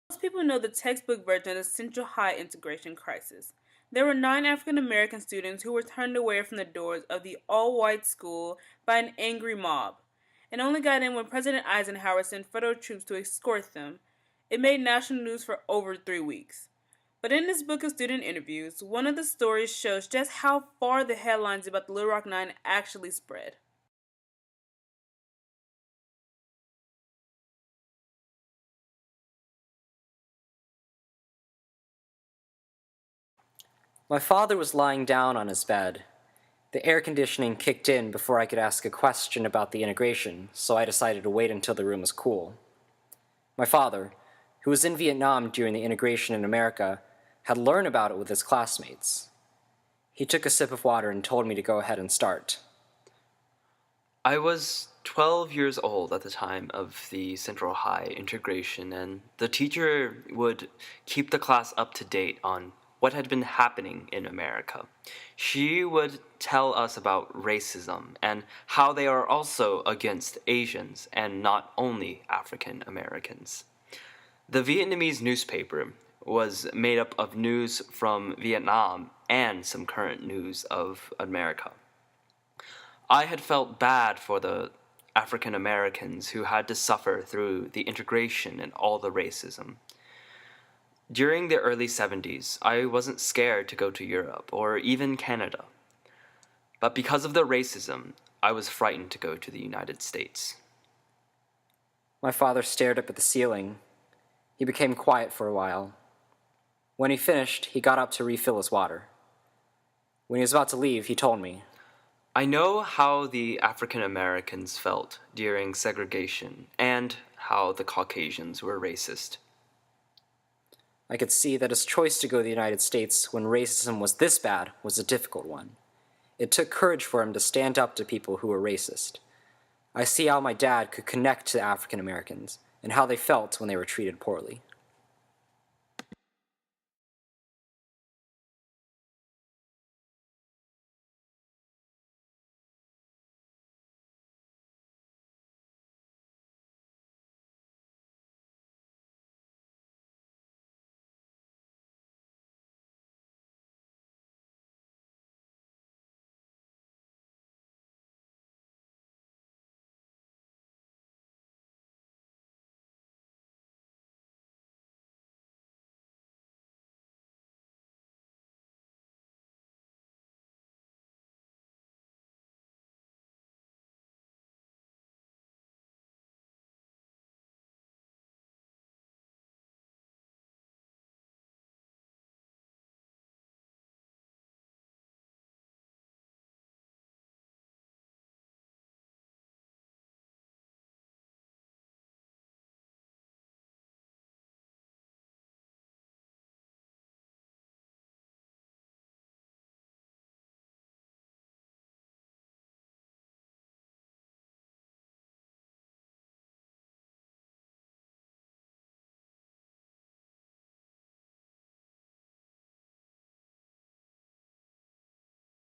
Most people know the textbook version of the Central High integration crisis. There were 9 African American students who were turned away from the doors of the all-white school by an angry mob, and only got in when President Eisenhower sent federal troops to escort them. It made national news for over 3 weeks. But in this book of student interviews, one of the stories shows just how far the headlines about the Little Rock Nine actually spread. My father was lying down on his bed. The air conditioning kicked in before I could ask a question about the integration, so I decided to wait until the room was cool. My father, who was in Vietnam during the integration in America, had learned about it with his classmates. He took a sip of water and told me to go ahead and start. I was 12 years old at the time of the Central High integration, and the teacher would keep the class up to date on what had been happening in America. She would tell us about racism and how they are also against Asians and not only African Americans. The Vietnamese newspaper was made up of news from Vietnam and some current news of America. I had felt bad for the African Americans who had to suffer through the integration and all the racism. During the early 70s, I wasn't scared to go to Europe or even Canada. But because of the racism, I was frightened to go to the United States. My father stared up at the ceiling. He became quiet for a while. When he finished, he got up to refill his water. When he was about to leave, he told me, I know how the African Americans felt during segregation and how the Caucasians were racist. I could see that his choice to go to the United States when racism was this bad was a difficult one. It took courage for him to stand up to people who were racist. I see how my dad could connect to African Americans and how they felt when they were treated poorly.